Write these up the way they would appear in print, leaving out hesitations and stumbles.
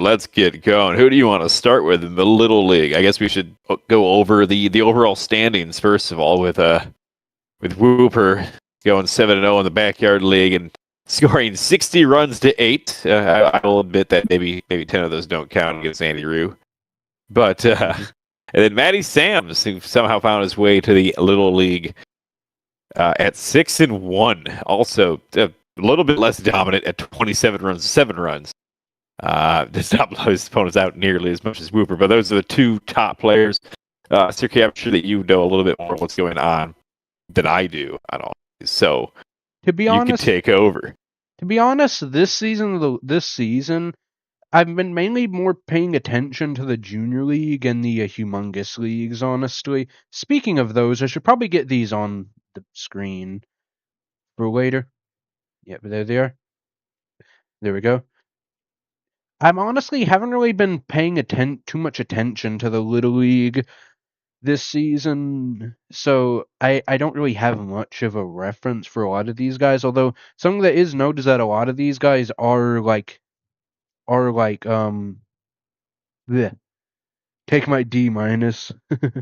let's get going. Who do you want to start with in the Little League? I guess we should go over the overall standings first of all with Whooper going 7-0 in the Backyard League and scoring 60 runs to 8. I will admit that maybe 10 of those don't count against Andy Rue. But and then Matty Sams, who somehow found his way to the Little League at 6-1, also a little bit less dominant at 27 runs, 7 runs. Does not blow his opponents out nearly as much as Whooper, but those are the two top players. CRK, I'm sure that you know a little bit more what's going on than I do. I don't. So to be honest, you can take over. To be honest, this season, I've been mainly more paying attention to the Junior League and the Humongous Leagues, honestly. Speaking of those, I should probably get these on the screen for later. Yep, there they are. There we go. I'm honestly haven't really been paying too much attention to the Little League this season, so I don't really have much of a reference for a lot of these guys, although something that is noted is that a lot of these guys are bleh. Take my D minus.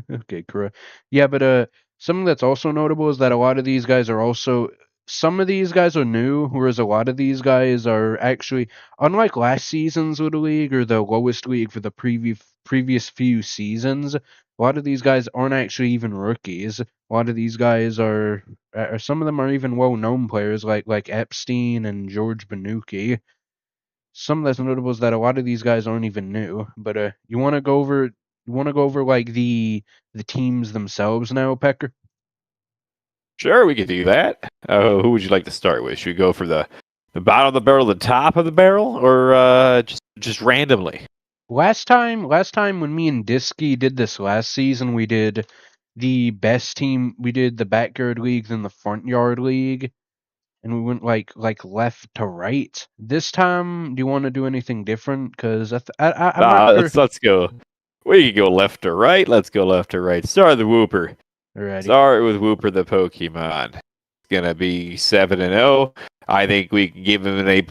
Okay, correct. Yeah, but something that's also notable is that a lot of these guys are also some of these guys are new, whereas a lot of these guys are actually, unlike last season's Little League or the lowest league for the previous few seasons, a lot of these guys aren't actually even rookies. A lot of these guys are some of them are even well-known players like Epstein and George Banuki. Some that's notable is that a lot of these guys aren't even new. But you want to go over like the teams themselves now, Pecker? Sure, we could do that. Who would you like to start with? Should we go for the bottom of the barrel, the top of the barrel, or just randomly? Last time when me and Diski did this last season, we did the best team. We did the Backyard League, then the Front Yard League, and we went like left to right. This time, do you want to do anything different? Because I'm not sure. Let's go. We can go left to right. Let's go left to right. Start the Whooper. Alrighty. Start with Whooper the Pokemon. It's gonna be 7-0. I think we can give him an A+.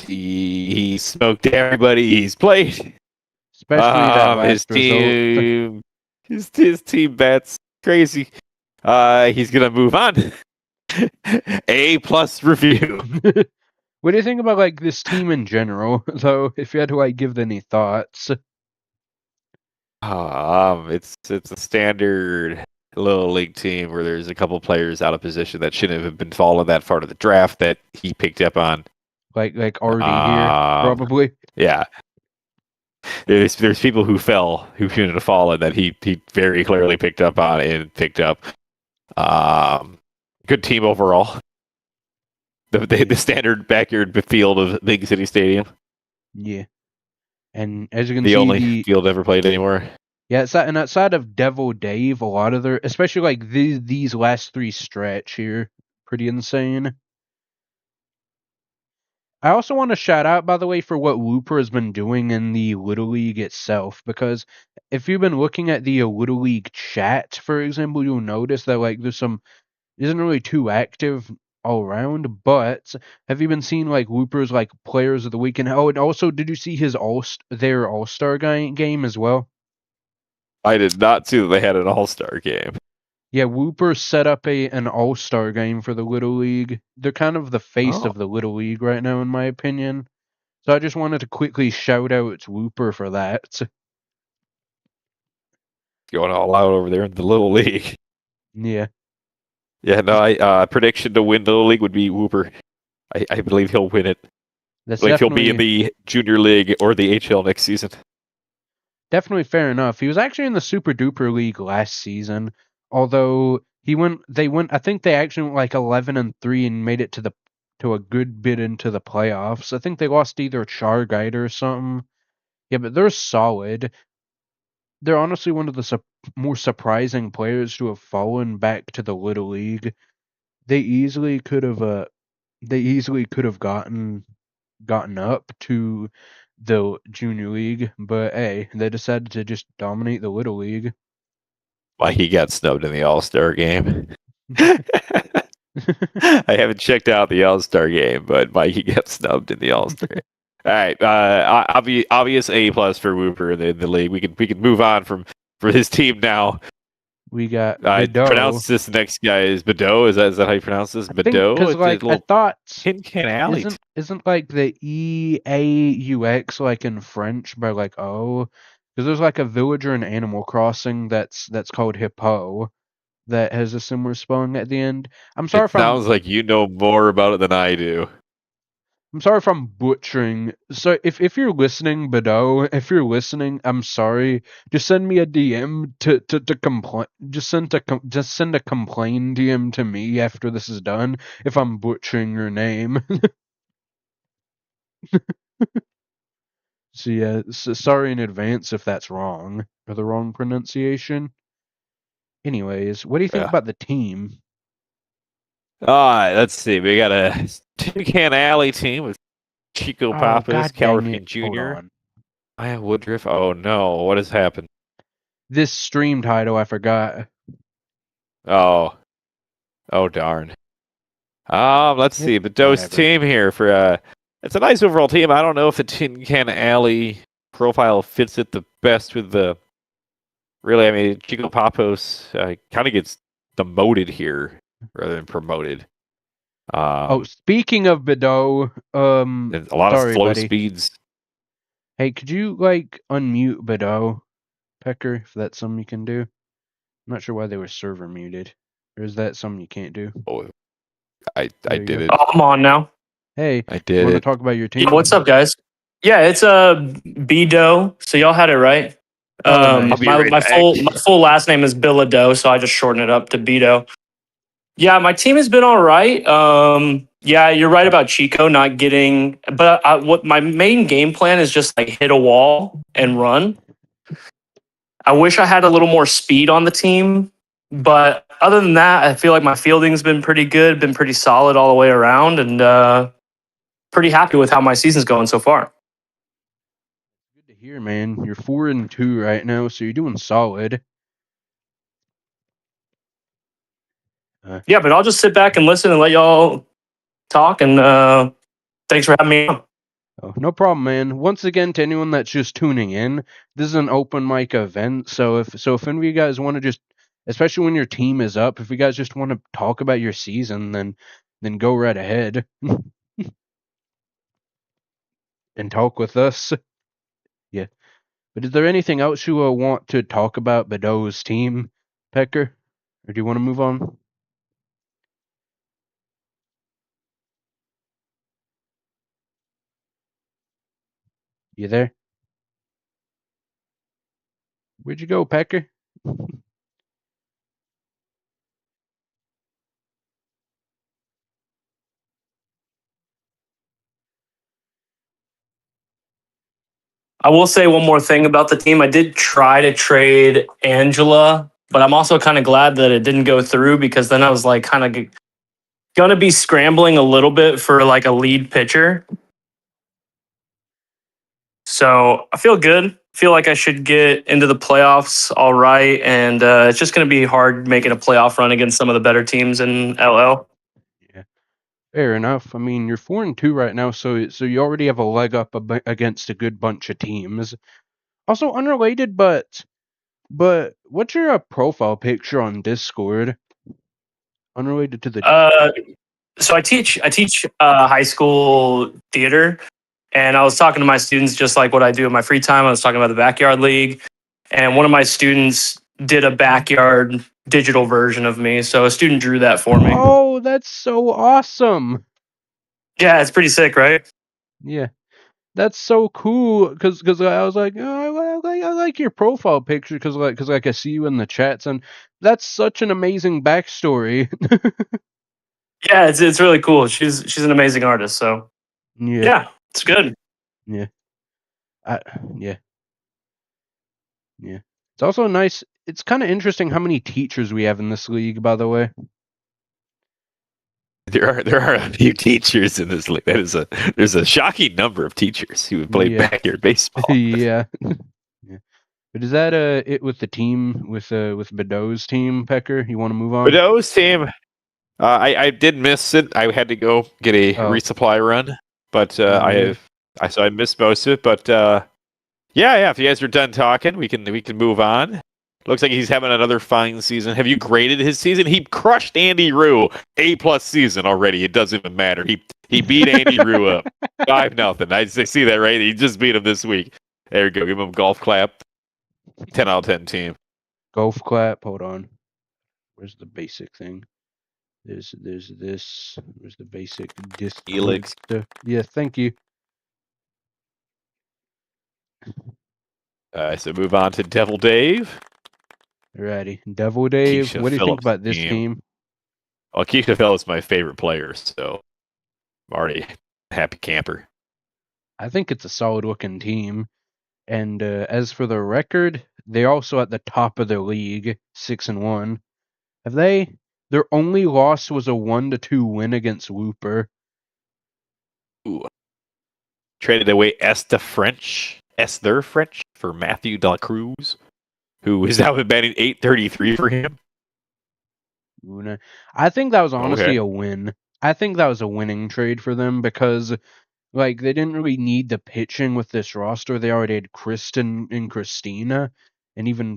He smoked everybody he's played. Especially that last result. His team bets crazy. He's gonna move on. A+ review. What do you think about like this team in general, though? If you had to like give any thoughts. It's a standard Little League team where there's a couple players out of position that shouldn't have been falling that far to the draft that he picked up on. Like RD here, probably. Yeah. There's people who shouldn't have fallen that he very clearly picked up on and picked up. Good team overall. The standard backyard field of Big City Stadium. Yeah. And as you can see, the only field ever played anymore. Yeah, and outside of Devil Dave, a lot of their, especially like these last 3 stretch here, pretty insane. I also want to shout out, by the way, for what Whooper has been doing in the Little League itself, because if you've been looking at the Little League chat, for example, you'll notice that like isn't really too active all around, but have you been seeing like Whooper's like players of the week? And also, did you see his their All-Star game as well? I did not see that they had an All-Star game. Yeah, Whooper set up an All-Star game for the Little League. They're kind of the face of the Little League right now, in my opinion. So I just wanted to quickly shout out Whooper for that. Going all out over there in the Little League. Yeah. Yeah, no, prediction to win the Little League would be Whooper. I believe he'll win it. He'll be in the Junior League or the HL next season. Definitely fair enough. He was actually in the Super Duper League last season, although I think they actually went like 11-3 and made it to a good bit into the playoffs. I think they lost either Charguide or something. Yeah, but they're solid. They're honestly one of the more surprising players to have fallen back to the Little League. They easily could have gotten up to the Junior League, but hey, they decided to just dominate the Little League. Why he got snubbed in the All-Star game. I haven't checked out the All-Star game, but Mikey got snubbed in the All-Star game. All right. Obvious A plus for Whooper in the league. We can move on from for his team now. We got I Bideau. pronounce this next guy is Bideau. Is that how you pronounce this? I think Bideau? because It's a like I little thought tin can alley. isn't like the EAUX like in French by like O, because there's like a villager in Animal Crossing that's called Hippo that has a similar spelling at the end. I'm sorry It if I'm sounds like you know more about it than I do. I'm sorry if I'm butchering. So if you're listening, Bideau, if you're listening, I'm sorry. Just send me a DM to complain. Just send a complain DM to me after this is done if I'm butchering your name. So yeah, sorry in advance if that's wrong or the wrong pronunciation. Anyways, what do you think Yeah. about the team? All right, let's see. We got a Tin Can Alley team with Chico Oh Pappas, god Cal dang it. Ripken Hold Jr., on. Maya Woodruff. Oh no, what has happened? This stream title I forgot. Oh, oh darn. Let's see. Bideau's Whatever. team here for it's a nice overall team. I don't know if the Tin Can Alley profile fits it the best with the really. I mean, Chico Pappas kind of gets demoted here rather than promoted. Oh, speaking of Bideau, And a lot of sorry, slow buddy. speeds. Hey, could you like unmute Bideau, Pecker, if that's something you can do? I'm not sure why they were server muted. Or is that something you can't do? Oh, I There you did go. it. Oh, I'm on now. Hey, I you did want to it. talk about your Yeah, team? what's up, guys? Yeah, it's B-Do, so y'all had it right. Oh, I'll nice. be My right my back. full last name is Billado, so I just shorten it up to B-Do. Yeah, my team has been all right. Yeah, you're right about Chico not getting, but what my main game plan is just like hit a wall and run. I wish I had a little more speed on the team, but other than that, I feel like my fielding's been pretty good, been pretty solid all the way around, and pretty happy with how my season's going so far. Good to hear, man. You're 4-2 right now, so you're doing solid. Yeah, but I'll just sit back and listen and let y'all talk. And thanks for having me on. Oh, no problem, man. Once again, to anyone that's just tuning in, this is an open mic event. So if any of you guys want to just, especially when your team is up, if you guys just want to talk about your season, then go right ahead and talk with us. Yeah. But is there anything else you want to talk about Bideau's team, Pecker? Or do you want to move on? You there? Where'd you go, Pecker? I will say one more thing about the team. I did try to trade Angela, but I'm also kind of glad that it didn't go through because then I was like kind of going to be scrambling a little bit for like a lead pitcher. So I feel good. Feel like I should get into the playoffs all right. And it's just going to be hard making a playoff run against some of the better teams in LL. Yeah. Fair enough. I mean, you're 4-2 right now, so you already have a leg up against a good bunch of teams. Also unrelated, but what's your profile picture on Discord? Unrelated to the. So I teach high school theater, and I was talking to my students just like what I do in my free time. I was talking about the backyard league, and one of my students did a backyard digital version of me. So a student drew that for me. Oh, that's so awesome! Yeah, it's pretty sick, right? Yeah, that's so cool. Cause I was like, oh, I like your profile picture, cause I see you in the chats, and that's such an amazing backstory. Yeah, it's really cool. She's an amazing artist. So yeah, it's good. Yeah. Yeah. Yeah. It's also nice. It's kind of interesting how many teachers we have in this league, by the way. There are a few teachers in this league. There's a shocking number of teachers who play backyard baseball. Yeah. Yeah. But is that it with the team with Bideau's team, Pecker? You want to move on? Bideau's team, I did miss it. I had to go get a resupply run, but I really? have I missed most of it, but yeah. If you guys are done talking, we can move on. Looks like he's having another fine season. Have you graded his season? He crushed Andy Rue. A+ season already. It doesn't even matter. He beat Andy Rue up 5-0. I see that, right? He just beat him this week. There you go. Give him a golf clap. 10 out of 10 team. Golf clap. Hold on. Where's the basic thing? There's this. Where's the basic Discord Helix. stuff? Yeah, thank you. So move on to Devil Dave. Alrighty. Devil Dave, Keisha what do you think Phillips' about this team. team? Well, Keisha Phillips is my favorite player, so I'm already a happy camper. I think it's a solid looking team. And as for the record, they're also at the top of their league, 6-1. Have they? Their only loss was a 1-2 win against Whooper. Ooh. Traded away Esther French for Matthew De La Cruz, who is now batting .833 for him. I think that was honestly Okay. a win. I think that was a winning trade for them because, like, they didn't really need the pitching with this roster. They already had Kristen and Christina, and even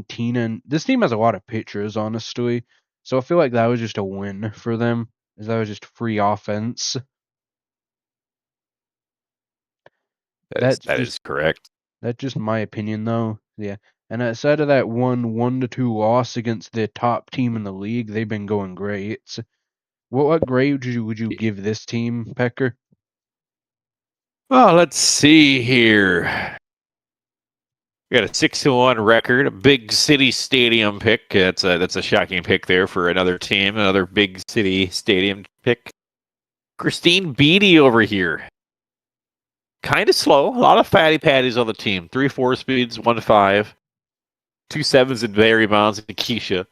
Tina. And this team has a lot of pitchers, honestly. So I feel like that was just a win for them. That was just free offense. That is correct. That's just my opinion, though. Yeah. And outside of that 1-2 loss against the top team in the league, they've been going great. So what grade would you give this team, Pecker? Well, let's see here. We got a 6-1 record, a big city stadium pick. That's a shocking pick there for another team, another big city stadium pick. Christine Beatty over here. Kind of slow. A lot of fatty patties on the team. 3 4-speeds, 1 5. 2 7s and Barry Bonds and Keisha.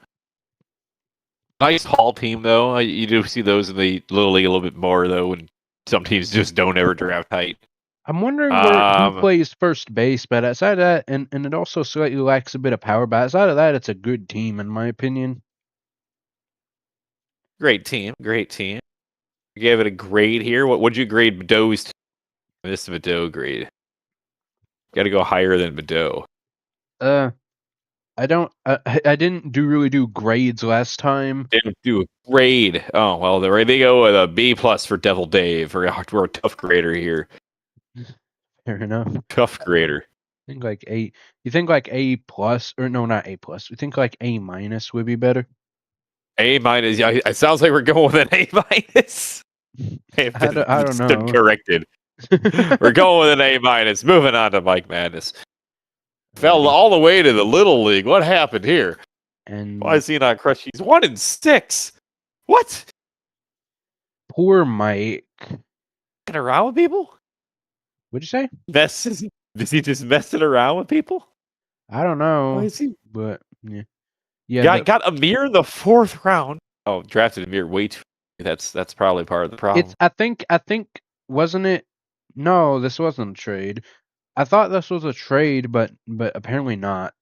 Nice Hall team, though. You do see those in the Little League a little bit more, though, when some teams just don't ever draft height. I'm wondering where who plays first base, but outside of that, and it also slightly lacks a bit of power, but outside of that, it's a good team, in my opinion. Great team. You gave it a grade here. What would you grade Badeau's team? This is Badeau grade. Got to go higher than Badeau. I didn't really do grades last time. Didn't do a grade. Oh well, there they go with a B+ for Devil Dave. We're a tough grader here. Fair enough. Tough grader. I think like A. You think like A+, or no, not A+. You think like A- would be better? A-. Yeah, it sounds like we're going with an A-. I don't know. Corrected. We're going with an A-. Moving on to Mike Madness. Fell all the way to the Little League. What happened here? And why is he not crushed? He's 1-6. What? Poor Mike. Messing around with people? What'd you say? Is he just messing around with people? I don't know. Why is he? But yeah. Got Amir in the 4th round. Oh, drafted Amir way too. That's probably part of the problem. I think wasn't it? No, this wasn't a trade. I thought this was a trade, but apparently not.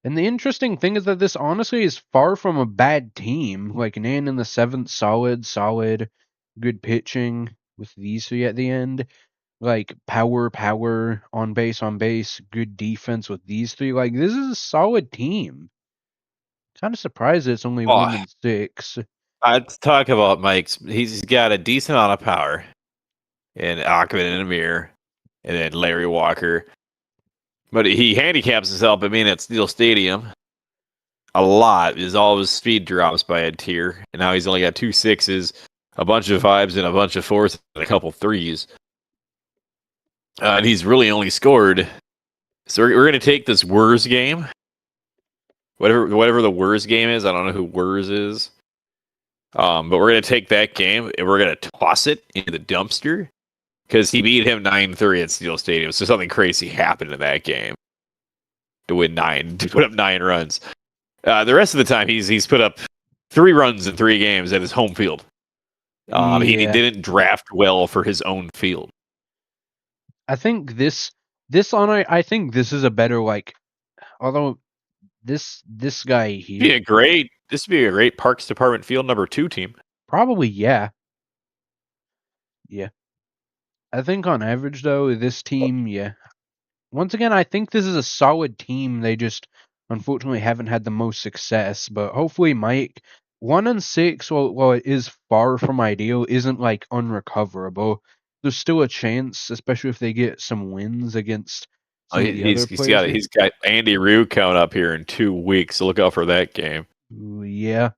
And the interesting thing is that this honestly is far from a bad team. Like Nan in the 7th, solid, good pitching with these 3 at the end. Like power, on base, good defense with these 3. Like this is a solid team. Kind of surprised it's only 1-6. Let's talk about Mike's. He's got a decent amount of power. And Ahmed and Amir, and then Larry Walker. But he handicaps himself by being at Steel Stadium a lot. All of his speed drops by a tier. And now he's only got 2 6s, a bunch of 5s, and a bunch of 4s, and a couple 3s. And he's really only scored. So we're going to take this Wurs game. Whatever the Wurs game is. I don't know who Wurs is. But we're going to take that game, and we're going to toss it into the dumpster. Because he beat him 9-3 at Steel Stadium. So something crazy happened in that game. To put up 9 runs. The rest of the time, he's put up 3 runs in 3 games at his home field. He didn't draft well for his own field. I think I think this is a better, like, although this guy here. This would be a great Parks Department field number 2 team. Probably, yeah. Yeah. I think on average, though, this team, yeah. Once again, I think this is a solid team. They just unfortunately haven't had the most success. But hopefully, Mike, 1-6, while it is far from ideal, isn't like unrecoverable. There's still a chance, especially if they get some wins against Oh, some of the other he's players got here. he's got Andy Rue coming up here in 2 weeks. So look out for that game. Ooh, yeah.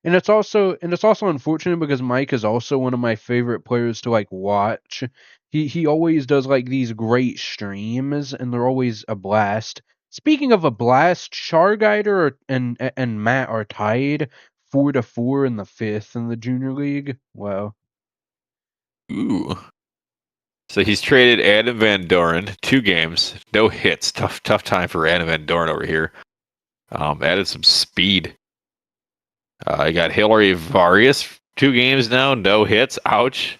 And it's also unfortunate because Mike is also one of my favorite players to like watch. He always does like these great streams and they're always a blast. Speaking of a blast, Sharguider and Matt are tied 4-4 in the 5th in the junior league. Wow. Ooh. So he's traded Adam Van Doren, 2 games, no hits. Tough time for Adam Van Doren over here. Added some speed. I got Hillary Varias, 2 games now, no hits. Ouch.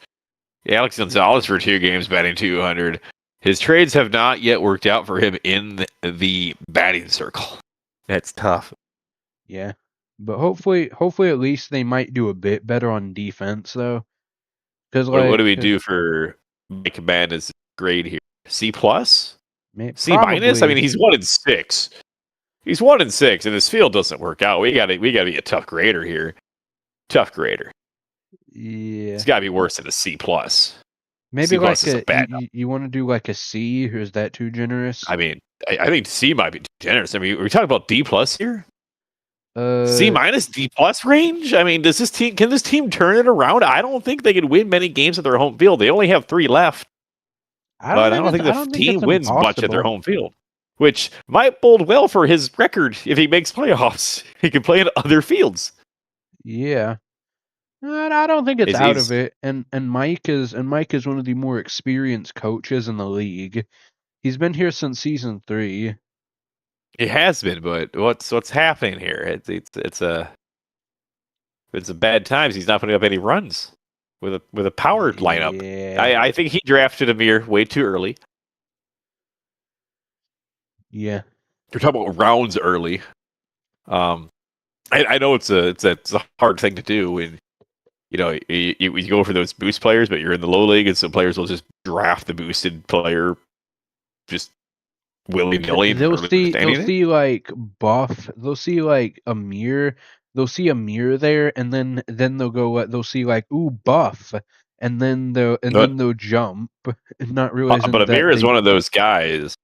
Alex Gonzalez for 2 games, batting 200. His trades have not yet worked out for him in the batting circle. That's tough. Yeah. But hopefully at least they might do a bit better on defense though. Cuz What do we like do for Mike Madden's grade here? C plus? C minus? I probably mean, he's 1-6. He's 1-6, and his field doesn't work out. We gotta be a tough grader here. Tough grader. yeah. It's got to be worse than a C plus. Maybe C plus like is a bad. you want to do like a C, or is that too generous? I mean, I think C might be too generous. I mean, are we talking about D plus here? C minus, D plus range? I mean, can this team turn it around? I don't think they can win many games at their home field. They only have 3 left. But I don't think the team wins much at their home field, which might bode well for his record if he makes playoffs. He can play in other fields. Yeah. I don't think it's He's- out he's- of it. And Mike is one of the more experienced coaches in the league. He's been here since season 3. It has been, but what's happening here? It's a bad times. He's not putting up any runs with a power lineup. Yeah. I think he drafted Amir way too early. Yeah. You're talking about rounds early. I know it's a hard thing to do when you go for those boost players, but you're in the low league, and some players will just draft the boosted player just willy nilly. They'll see like buff. They'll see like Amir. They'll see Amir there, and then they'll see like ooh buff, and then they'll jump, not realizing But Amir that is one of those guys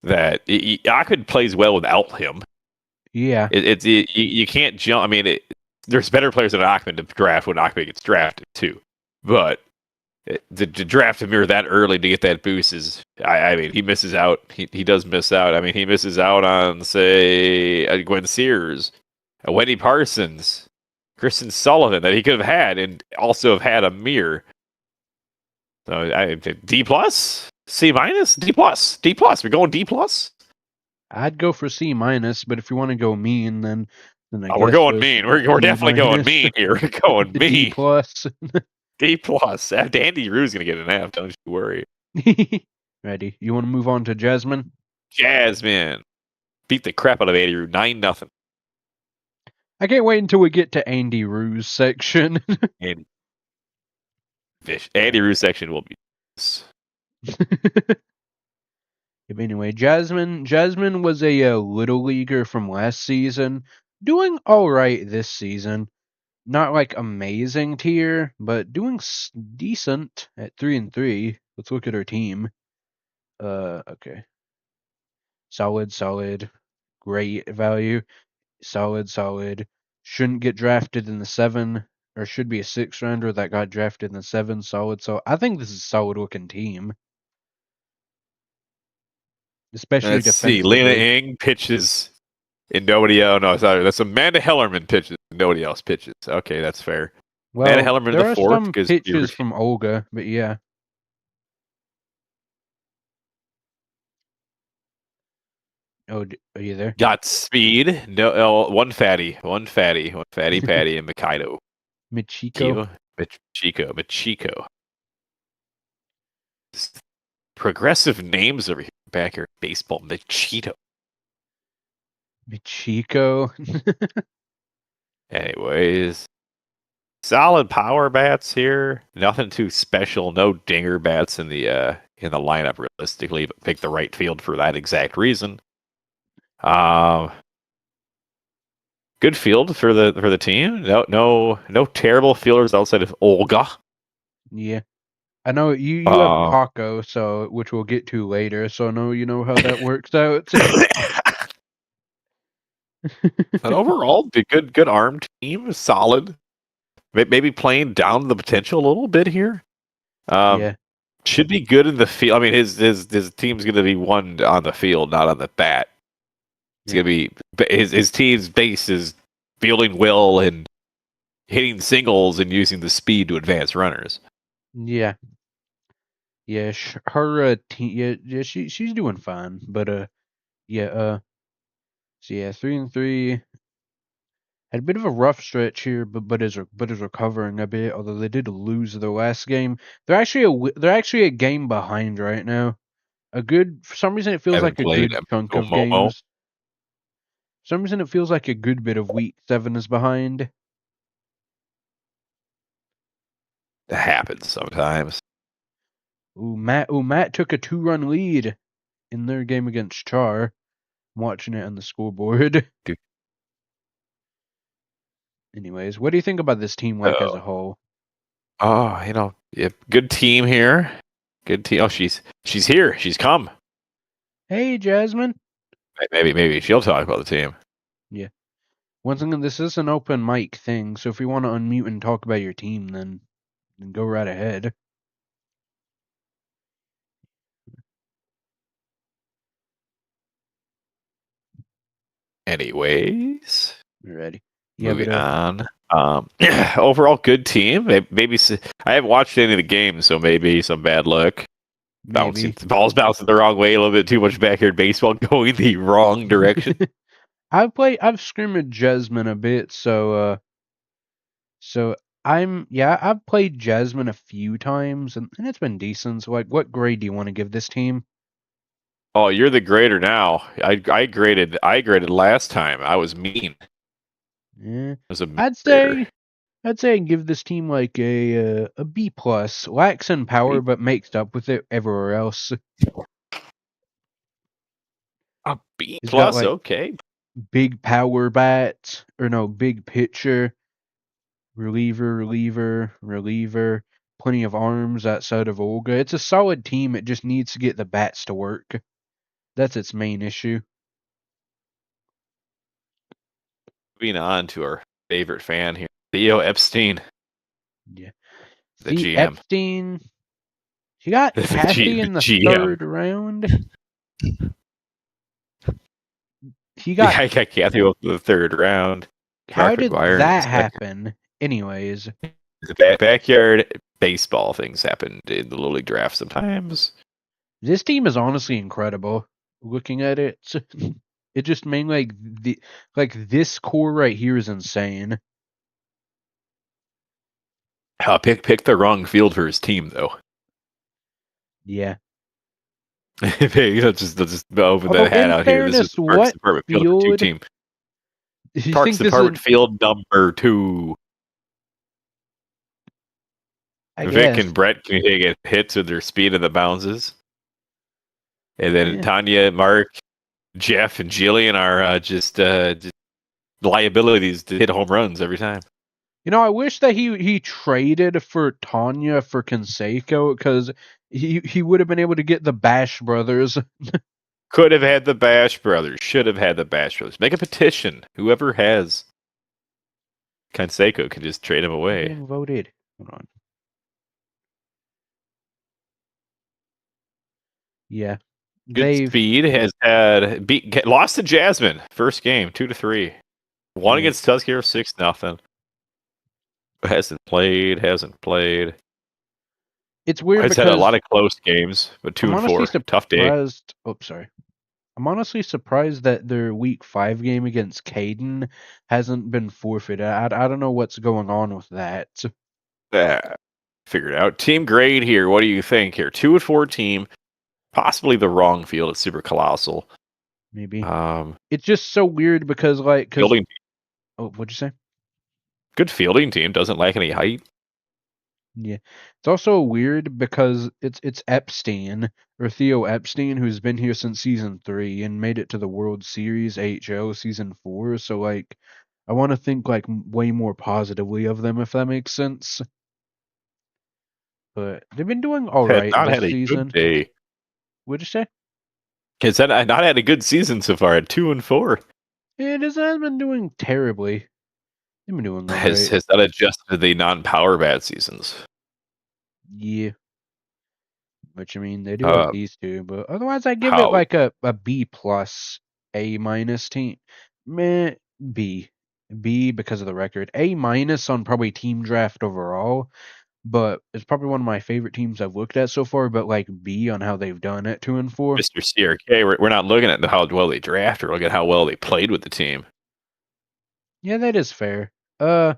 that Ahmed plays well without him. Yeah. You can't jump. I mean, there's better players than Ahmed to draft when Ahmed gets drafted too, but to draft Amir that early to get that boost is, I mean, he misses out. He does miss out. I mean, he misses out on, say, Gwen Sears, Wendy Parsons, Kristen Sullivan that he could have had, and also have had Amir. So D plus, C minus, D plus, D plus. We're going D plus. I'd go for C minus, but if you want to go mean, then we're going mean. We're definitely going mean here. We're going mean. D plus. D plus. Andy Rue's gonna get an F. Don't you worry. Ready? You want to move on to Jasmine? Jasmine beat the crap out of Andy Rue 9-0. I can't wait until we get to Andy Rue's section. Andy Rue's section will be. Anyway, Jasmine was a little leaguer from last season, doing all right this season. Not like amazing tier, but doing decent at 3-3. Let's look at her team. Okay. Solid. Great value. Solid. Shouldn't get drafted in the 7, or should be a 6 rounder that got drafted in the 7. Solid. So I think this is a solid looking team. Especially Let's see. defensively. Lena Ing pitches, and nobody else. No, sorry. That's Amanda Hellerman pitches. Nobody else pitches. Okay, that's fair. Well, Amanda Hellerman there the are 4th. some pitches from Olga, but yeah. Oh, are you there? Got speed. No, one fatty, Patty, and Mikaido. Michiko. Michiko. Progressive names over here. Back here, baseball. Michiko. Michiko. Anyways, solid power bats here. Nothing too special. No dinger bats in the lineup realistically, but pick the right field for that exact reason. Good field for the team. No terrible fielders outside of Olga. Yeah. I know you have Paco, so which we'll get to later, so I know you know how that works out. But overall, the good arm team, solid. Maybe playing down the potential a little bit here. Yeah. Should be good in the field. I mean, his team's going to be won on the field, not on the bat. It's going to be his team's base is fielding well and hitting singles and using the speed to advance runners. Yeah. Yeah, her team. Yeah, she's doing fine, but so yeah, 3-3. Had a bit of a rough stretch here, but is recovering a bit. Although they did lose their last game, they're actually a game behind right now. For some reason it feels like a good chunk of games. For some reason it feels like a good bit of week 7 is behind. That happens sometimes. Matt took a 2-run lead in their game against Char. I'm watching it on the scoreboard. Dude. Anyways, what do you think about this team as a whole? Oh, good team here. Good team. Oh, she's here. She's come. Hey, Jasmine. Maybe she'll talk about the team. Yeah. Once again, this is an open mic thing, so if you want to unmute and talk about your team, then go right ahead. Anyways, ready. Yeah, moving on. Overall, good team. Maybe I haven't watched any of the games, so maybe some bad luck. The ball's bouncing the wrong way. A little bit too much backyard baseball going the wrong direction. I've scrimmaged Jasmine a bit, so I've played Jasmine a few times, and it's been decent. So, what grade do you want to give this team? Oh, you're the grader now. I graded last time. I was mean. Yeah. I'd say give this team a B+. Lacks in power, but makes up with it everywhere else. A B+, okay. Big power bat, or no, big pitcher, reliever, plenty of arms outside of Olga. It's a solid team. It just needs to get the bats to work. That's its main issue. Moving on to our favorite fan here, Theo Epstein. Yeah. The GM. Epstein. He got Kathy in the third round. He got Kathy in the third round. How did that happen? Anyways. The backyard baseball things happened in the Little League draft sometimes. This team is honestly incredible. Looking at it, it just mainly this core right here is insane. Pick the wrong field for his team though. Yeah. just open that hat out here. This is the Parks Department Field 2 team. Parks Department Field number 2. Vic and Brett can get hits with their speed and the bounces. And then Tanya, Mark, Jeff, and Jillian are just liabilities to hit home runs every time. I wish that he traded for Tanya for Canseco, because he would have been able to get the Bash brothers. Could have had the Bash brothers. Should have had the Bash brothers. Make a petition. Whoever has Canseco can just trade him away. Voted. Hold on. Yeah. Good speed has lost to Jasmine first game 2-3. Won against Tuskegee 6-0. Hasn't played. It's weird because had a lot of close games, but 2-4. Tough day. Oh, sorry. I'm honestly surprised that their week 5 game against Caden hasn't been forfeited. I don't know what's going on with that. Figured out. Team grade here. What do you think here? 2-4 team. Possibly the wrong field. It's super colossal. Maybe. It's just so weird because building. Oh, what'd you say? good fielding team. Doesn't lack any height. Yeah, it's also weird because it's Epstein or Theo Epstein who's been here since season 3 and made it to the World Series AHL season 4. So like, I want to think like way more positively of them if that makes sense. But they've been doing all Has right not this had a season. good day. What'd you say? Has not had a good season so far at 2-4. It hasn't been doing terribly. They've been doing all Has right. not adjusted to the non-power bad seasons. Yeah. Which I mean, they do have these two, but otherwise, I give it How like a B plus, A minus team. Meh, B, B because of the record. A minus on probably team draft overall, but it's probably one of my favorite teams I've looked at so far. But like B on how they've done at 2-4. Mr. CRK, we're not looking at how well they draft, or looking at how well they played with the team. Yeah, that is fair. I'd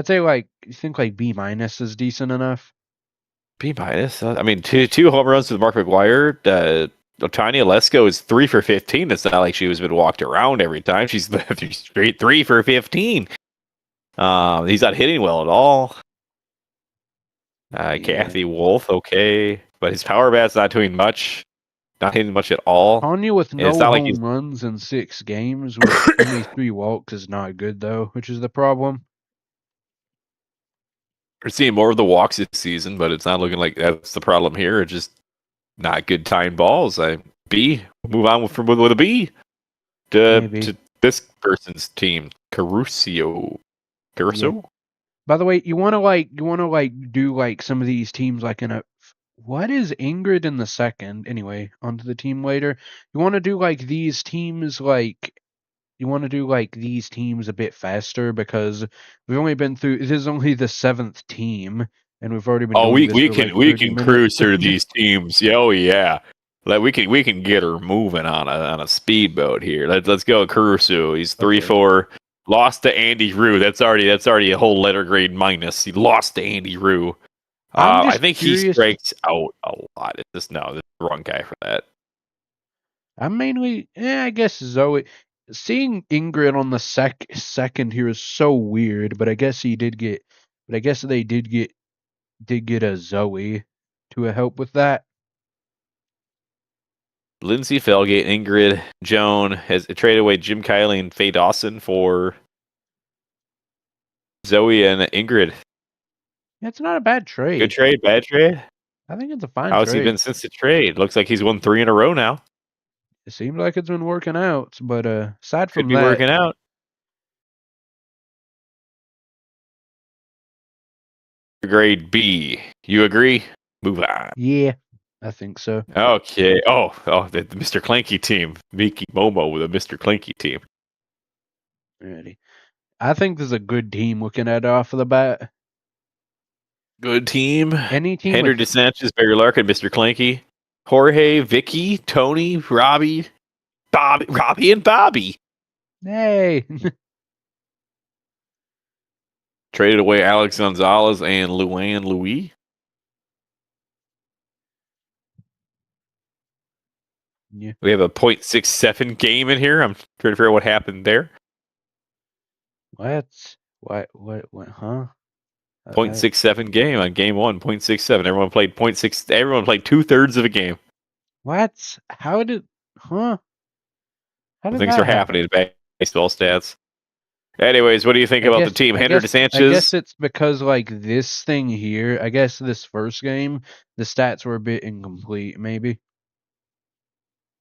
say like you think like B minus is decent enough. B minus. I mean, two home runs with Mark McGuire. Tanya Lesko is 3 for 15. It's not like she was been walked around every time. She's straight 3 for 15. He's not hitting well at all. Yeah. Kathy Wolf, okay, but his power bat's not doing much. Not hitting much at all. Tanya with And no it's not like home runs in 6 games with only 3 walks is not good though, which is the problem. we're seeing more of the walks this season, but it's not looking like that's the problem here. It's just not good time balls. B. Move on with a B to this person's team, Caruso. Yeah. By the way, you want to do like some of these teams like in a. What is Ingrid in the second? Anyway, onto the team later. You want to do like these teams like. You want to do like these teams a bit faster because we've only been through. This is only the 7th team, and we've already been doing this for like 30 minutes. Cruise through these teams. Yeah, oh yeah. Like we can get her moving on a speedboat here. Let's go Caruso. He's 3-4. Lost to Andy Rue. That's already a whole letter grade minus. He lost to Andy Rue. I think he strikes out a lot. It's just the wrong guy for that. I'm mainly, I guess Zoe. Seeing Ingrid on the second here is so weird, but I guess they did get a Zoe to help with that. Lindsay Felgate, Ingrid Joan has traded away Jim Kiley and Faye Dawson for Zoe and Ingrid. It's not a bad trade. Good trade, bad trade? I think it's a fine trade. How's he been since the trade? Looks like he's won 3 in a row now. It seems like it's been working out, but aside from Could be working out. Grade B. You agree? Move on. Yeah, I think so. Okay. Oh, the Mr. Clanky team. Miki Momo with a Mr. Clanky team. Ready. I think this is a good team looking at it off of the bat. Good team. Any team. Henry DeSantis, Barry Larkin, Mr. Clanky. Jorge, Vicky, Tony, Robbie, and Bobby. Hey. Traded away Alex Gonzalez and Luann Louis. Yeah. We have a .67 game in here. I'm trying to figure out what happened there. What, huh? 0.67 game on game 1, 0.67. Everyone played 0.6. Everyone played 2/3 of a game. What? How did, huh? How did Things are happening in baseball stats. Anyways, what do you think about the team? Henry DeSantis? I guess it's because, like, this thing here, I guess this first game, the stats were a bit incomplete, maybe.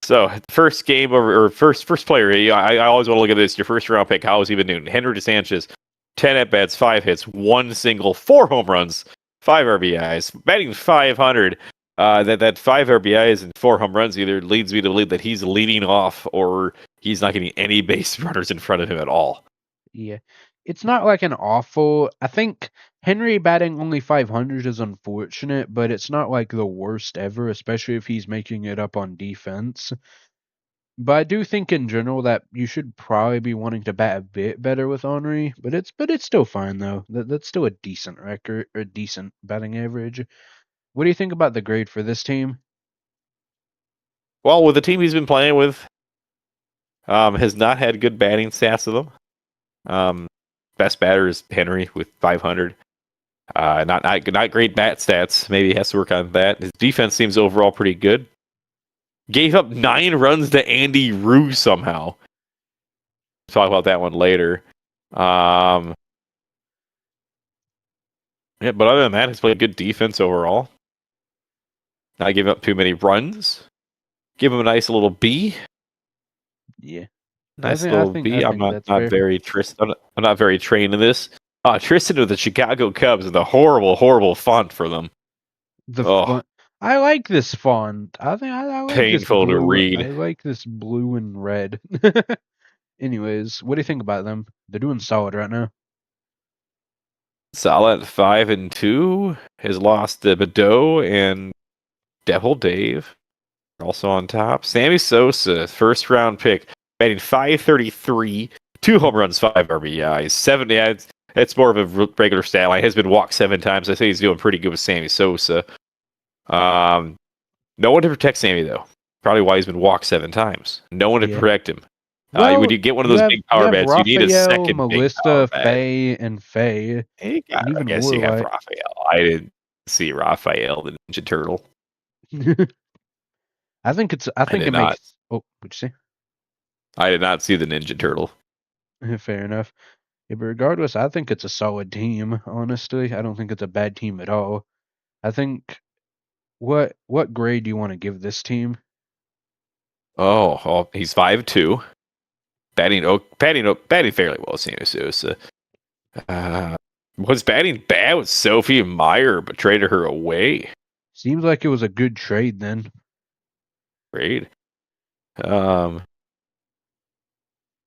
So, first game or first player, I always want to look at this. Your first round pick, how has he been doing? Henry DeSantis, 10 at-bats, 5 hits, 1 single, 4 home runs, 5 RBIs, batting .500. That 5 RBIs and 4 home runs either leads me to believe that he's leading off or he's not getting any base runners in front of him at all. Yeah. It's not like an awful. I think Henry batting only .500 is unfortunate, but it's not like the worst ever, especially if he's making it up on defense. But I do think in general that you should probably be wanting to bat a bit better with Henry, but it's still fine though. That's still a decent record or decent batting average. What do you think about the grade for this team? Well, with the team he's been playing with, has not had good batting stats of them. best batter is Henry with 500. Not great bat stats. Maybe he has to work on that. His defense seems overall pretty good. Gave up 9 runs to Andy Rue somehow. Talk about that one later. Yeah, but other than that, he's played good defense overall. Not giving up too many runs. Give him a nice little B. Yeah. Nice I little think B. I'm that's not fair. very Tristan. I'm not very trained in this. Tristan with the Chicago Cubs and the horrible font for them. The font. I like this font. I like painful this to blue. read. I like this blue and red. Anyways, what do you think about them? They're doing solid right now. Solid 5-2. Has lost Badeau and Devil Dave. Also on top. Sammy Sosa, first round pick, batting .533, 2 home runs, 5 RBIs, 7. Yeah, it's more of a regular stat line. Has been walked 7 times. I think he's doing pretty good with Sammy Sosa. No one to protect Sammy though. Probably why he's been walked 7 times. No one to protect him. Well, when you get one of those big power bats, you need a second Melissa, big power bat. Faye, and Faye. Hey, And even I guess more you have like- Raphael. I didn't see Raphael, the Ninja Turtle. I think it makes. Oh, what'd you say? I did not see the Ninja Turtle. Fair enough. Yeah, but regardless, I think it's a solid team. Honestly, I don't think it's a bad team at all. I think. What grade do you want to give this team? Oh, he's 5'2", batting fairly well. Sammy Sosa. Was batting bad with Sophie Meyer, but traded her away. Seems like it was a good trade then. Trade. I'm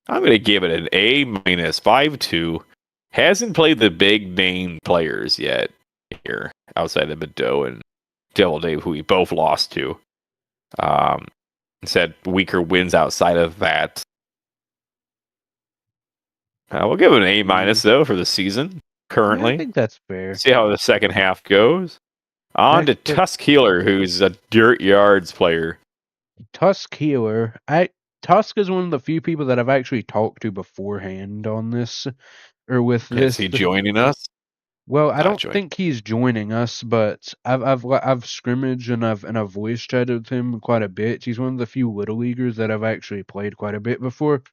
gonna give it an A-, 5'2". Hasn't played the big name players yet here outside of Badeau and Devil Dave, who we both lost to. Said weaker wins outside of that. We'll give it an A- though for the season currently. Yeah, I think that's fair. See how the second half goes. On to Tusk Healer, who's a Dirt Yards player. Tusk Healer. Tusk is one of the few people that I've actually talked to beforehand on this, or with this. Is he joining us? Well, I don't think he's joining us, but I've scrimmaged and I've voice chatted with him quite a bit. He's one of the few little leaguers that I've actually played quite a bit before.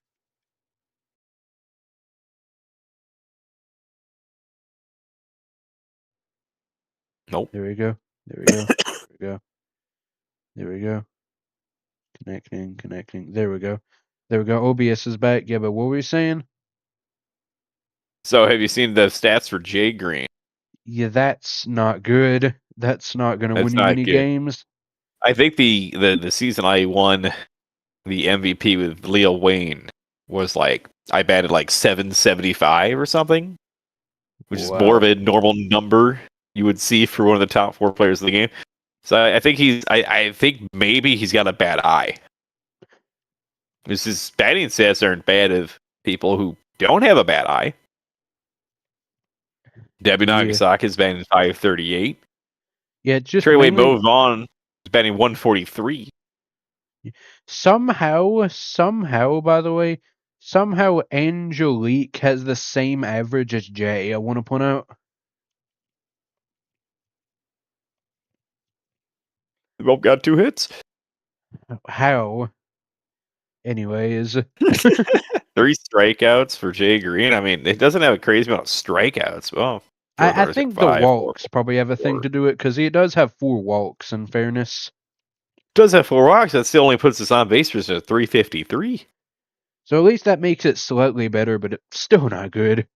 Nope. There we go. Connecting. There we go. OBS is back. Yeah, but what were we saying? So have you seen the stats for Jay Green? Yeah, that's not good. That's not going to win you many games. I think the season I won the MVP with Leo Wayne was I batted 775 or something, which is more of a normal number you would see for one of the top 4 players in the game. So I think I think maybe he's got a bad eye. His batting stats aren't bad of people who don't have a bad eye. Debbie Nagasaki is batting .538. Yeah, just Treyway moved on. He's batting .143. Somehow, by the way, Angelique has the same average as Jay. I want to point out. They both got 2 hits. How? Anyways. 3 strikeouts for Jay Green. I mean, it doesn't have a crazy amount of strikeouts. Well, I think the walks probably have a thing to do with it because he does have 4 walks, in fairness. Does have 4 walks. That still only puts us on base for 353. So at least that makes it slightly better, but it's still not good.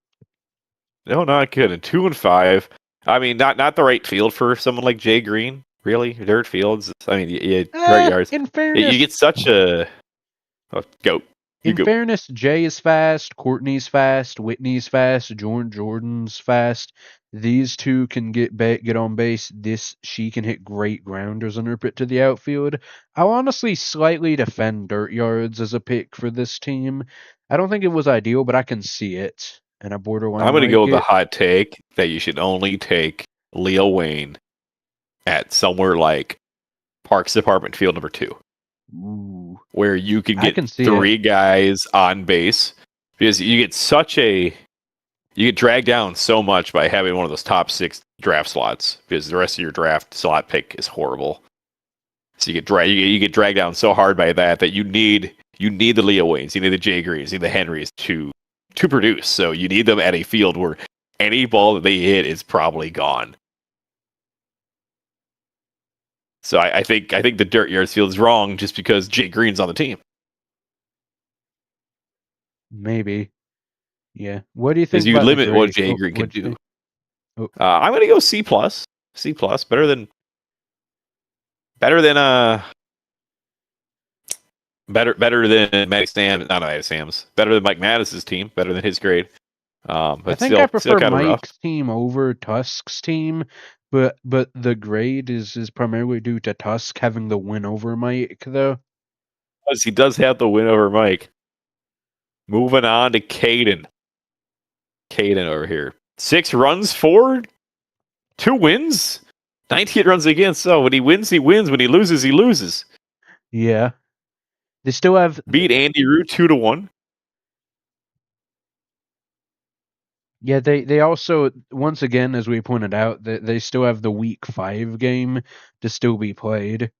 No, not good. And 2 and 5. I mean, not the right field for someone like Jay Green. Really, dirt fields. I mean, right yards. In fairness, you get such a go. In fairness, Jay is fast, Courtney's fast, Whitney's fast, Jordan's fast. These 2 can get on base. She can hit great grounders and rip it to the outfield. I'll honestly slightly defend Dirt Yards as a pick for this team. I don't think it was ideal, but I can see it. And I borderline. I'm going to go with the hot take that you should only take Leo Wayne at somewhere like Parks Department Field number 2. Ooh. Where you can get 3 guys on base because you get such a You get dragged down so much by having one of those top 6 draft slots because the rest of your draft slot pick is horrible. So you get dragged down so hard by that you need the Leo Waynes, you need the Jay Greens, you need the Henrys to produce. So you need them at a field where any ball that they hit is probably gone. So I think the Dirt Yards field is wrong just because Jay Green's on the team. Maybe. Yeah. What do you think? Because you about limit the what grade? Jay Green can what'd you do. think? Oh. I'm gonna go C plus. C plus, better than Matty Sam, not Matty Sam's. Better than Mike Mattis's team. Better than his grade. But I think still, I prefer kind of rough. Mike's team over Tusk's team, but the grade is primarily due to Tusk having the win over Mike, though. Because he does have the win over Mike. Moving on to Caden. Caden over here. 6 runs for 2 wins. 19 runs against. So when he wins, he wins. When he loses, he loses. Yeah. They still have Beat Andy Rue 2-1. Yeah, they also, once again, as we pointed out, they still have the Week 5 game to still be played.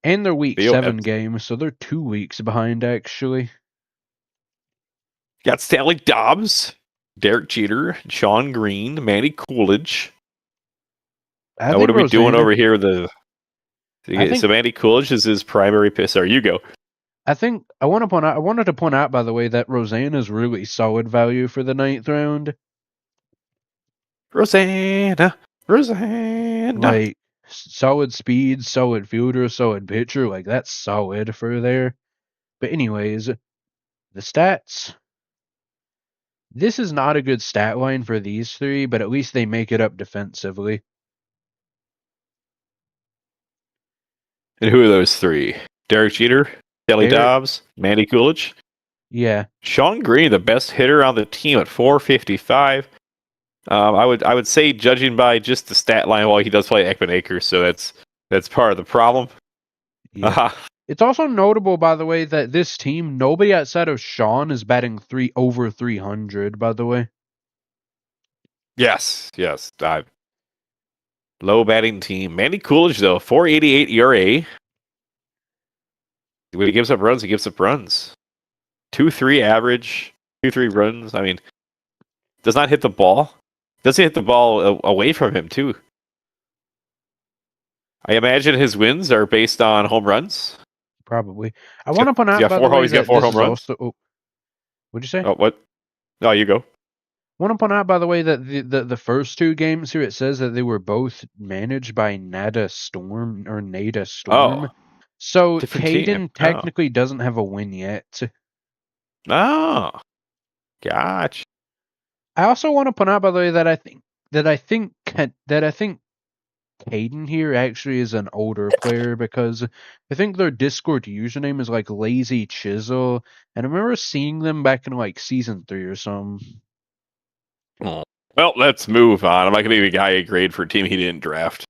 And their Week 7 game, so they're 2 weeks behind, actually. Got Stanley Dobbs, Derek Jeter, Sean Green, Manny Coolidge. What are we doing over here? So Manny Coolidge is his primary pick. Sorry, you go. I wanted to point out, by the way, that Rosanna's really solid value for the 9th round. Rosanna. Like, solid speed, solid fielder, solid pitcher. Like, that's solid for there. But anyways, the stats. This is not a good stat line for these 3, but at least they make it up defensively. And who are those 3? Derek Jeter, Kelly Dobbs, Manny Coolidge. Yeah. Sean Green, the best hitter on the team at 455. I would say, judging by just the stat line, while he does play Ekman Acres, so that's part of the problem. Yeah. It's also notable, by the way, that this team, nobody outside of Sean is batting over 300, by the way. Yes. Low batting team. Manny Coolidge, though, 4.88 ERA. When he gives up runs, he gives up runs. 2.3 average, 2.3 runs. I mean, does not hit the ball. Doesn't hit the ball away from him, too. I imagine his wins are based on home runs. Probably. I want to point out, by the way, he's got 4 home runs. What'd you say? Oh, what? No, you go. I want to point out, by the way, that the first 2 games here, it says that they were both managed by Nada Storm. Oh, so Caden technically doesn't have a win yet. Oh, gotcha. I also want to point out, by the way, that I think Caden here actually is an older player, because I think their Discord username is like Lazy Chisel, and I remember seeing them back in like season 3 or something. Well, let's move on. I'm not going to give a guy a grade for a team he didn't draft.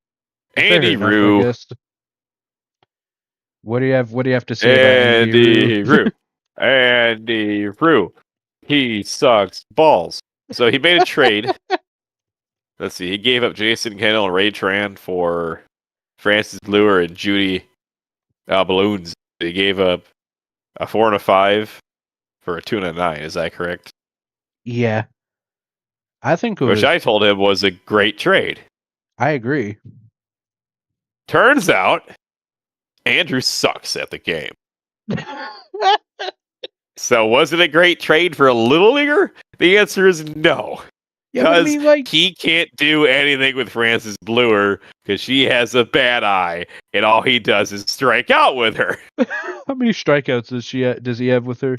Andy Rue. What do you have to say about Andy Rue? Andy Rue. He sucks balls. So he made a trade. Let's see. He gave up Jason Kendall and Ray Tran for Francis Bluer and Judy Balloons. He gave up a 4 and a 5 for a 2 and a 9. Is that correct? Yeah. I think it was. Which I told him was a great trade. I agree. Turns out, Andrew sucks at the game. So was it a great trade for a little leaguer? The answer is no. Because he can't do anything with Frances Bluer because she has a bad eye, and all he does is strike out with her. How many strikeouts does he have with her?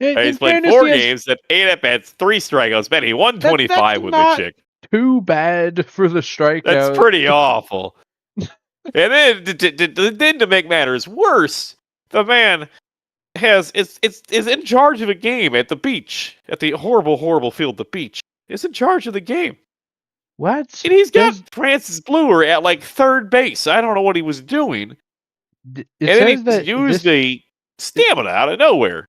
He's played 4 games at 8 at-bats, 3 strikeouts. Man, he won 25 with the chick. Too bad for the strikeout. That's pretty awful. And then to make matters worse, the man is in charge of a game at the beach, at the horrible field, the beach. Is in charge of the game. What? And he's got Francis Bluer at like 3rd base. I don't know what he was doing. And then he used the stamina out of nowhere.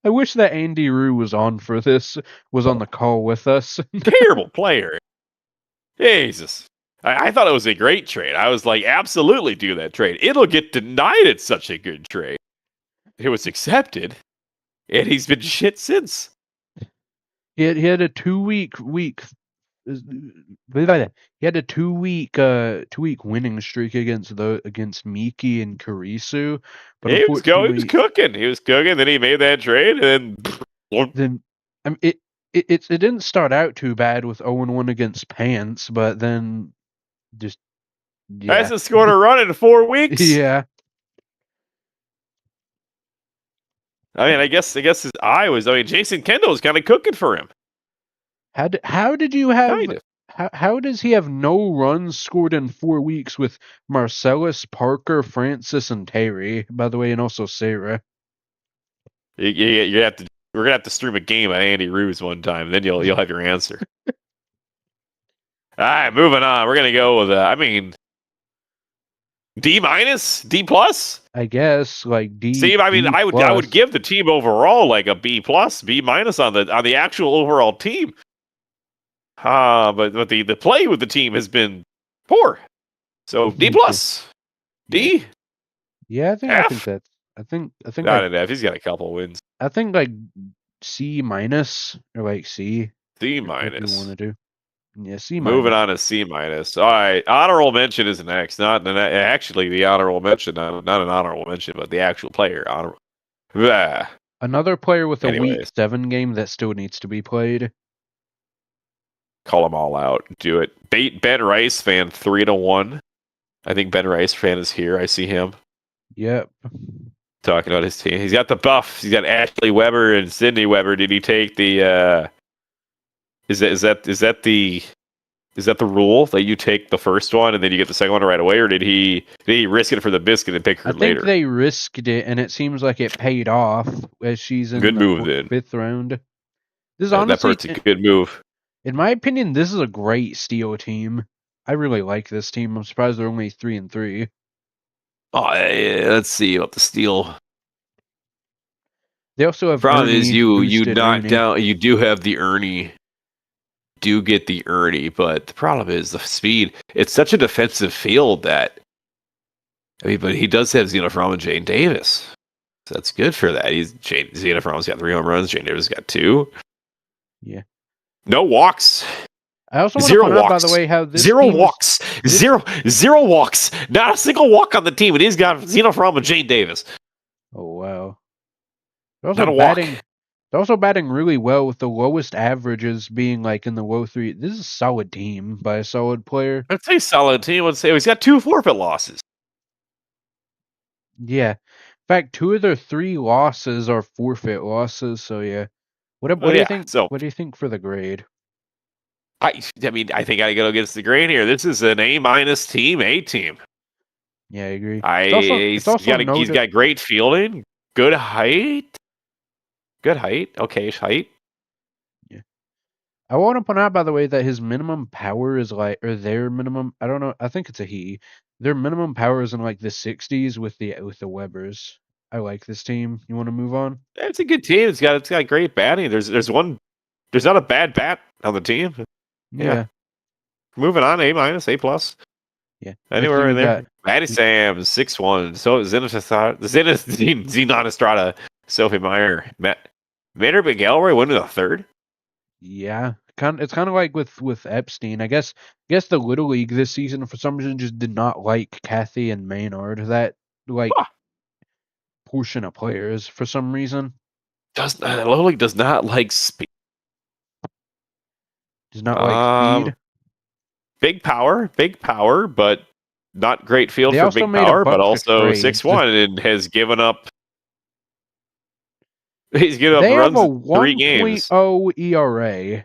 I wish that Andy Rue was on for this, was on the call with us. Terrible player. Jesus. I thought it was a great trade. I was like, absolutely do that trade. It'll get denied. It's such a good trade. It was accepted, and he's been shit since. He had a 2-week he had a 2-week winning streak against Miki and Karisu, but He was unfortunately cooking. He was cooking. Then he made that trade, and then it didn't start out too bad with 0-1 against Pants, but then just hasn't scored a run in 4 weeks. yeah. I mean, I guess his eye was. I mean, Jason Kendall was kind of cooking for him. How did you have? Kind of. How does he have no runs scored in 4 weeks with Marcellus, Parker, Francis, and Terry? By the way, and also Sarah. You have to. We're gonna have to stream a game at Andy Rue's one time, and then you'll have your answer. All right, moving on. We're gonna go with D-, D+. I guess like D. See, I mean, D+. I would give the team overall like a B+, B- on the actual overall team. But the play with the team has been poor. So D+, D. Yeah, I think F? I think that's. I think Not like, an F. He's got a couple wins. I think like C- or like C. C-. If you want to do. Yeah, C-. Moving on to C-. All right, honorable mention is next. Actually the honorable mention, not an honorable mention, but the actual player. Another player with a Anyways. week 7 game that still needs to be played. Call them all out. Do it. Ben Rice fan 3-1. I think Ben Rice fan is here. I see him Yep. talking about his team. He's got the buffs. He's got Ashley Weber and Sydney Weber. Did he take the? Is that the rule that you take the first one and then you get the second one right away, or did he risk it for the biscuit and pick her I think later? they risked it, and it seems like it paid off as she's in Good the move, then. 5th round. This is That honestly, part's a good move. in my opinion, this is a great Steel team. I really like this team. I'm surprised they're only 3-3. Oh, yeah, let's see about the steal. They also have Problem Ernie, is you boosted knock Ernie. down. You do have the Ernie. Do get the Ernie, but the problem is the speed. It's such a defensive field that. I mean, but he does have Xenophrom and Jane Davis. So that's good for that. Xenophrom's got 3 home runs. Jane Davis got 2. Yeah. No walks. I also want Zero to point out, by walks. the way, how this Zero team is- walks. Zero walks. Not a single walk on the team. And he's got Xenophrom and Jane Davis. Oh wow. Not a walk. They're also batting really well with the lowest averages being like in the low 3. This is a solid team by a solid player. I'd say solid team. I'd say he's got 2 forfeit losses. Yeah. In fact, 2 of their 3 losses are forfeit losses. So yeah. What do you think? So, What do you think for the grade? I mean, I think I go against the grain here. This is an A- team, A team. Yeah, I agree. He's got great fielding, good height. Okay, height. Yeah. I want to point out, by the way, that his minimum power is or their minimum. I don't know. I think it's a he. Their minimum power is in like the 60s with the Webbers. I like this team. You want to move on? It's a good team. It's got great batting. There's not a bad bat on the team. Yeah. Moving on, A-, A+. Yeah. Anywhere in there. Matty Sam 6-1. So Xenon Estrada, Sophie Meyer, Maynard McElroy went to the 3rd. Yeah, it's kind of like with Epstein. I guess the Little League this season for some reason just did not like Kathy and Maynard. That portion of players for some reason. Little League does not like speed. Does not like speed. Big power, but not great field They for also big made a power, but bunch of also trades. 6-1 and has given up. He's given up They runs have a in 3 games. 1.0 ERA.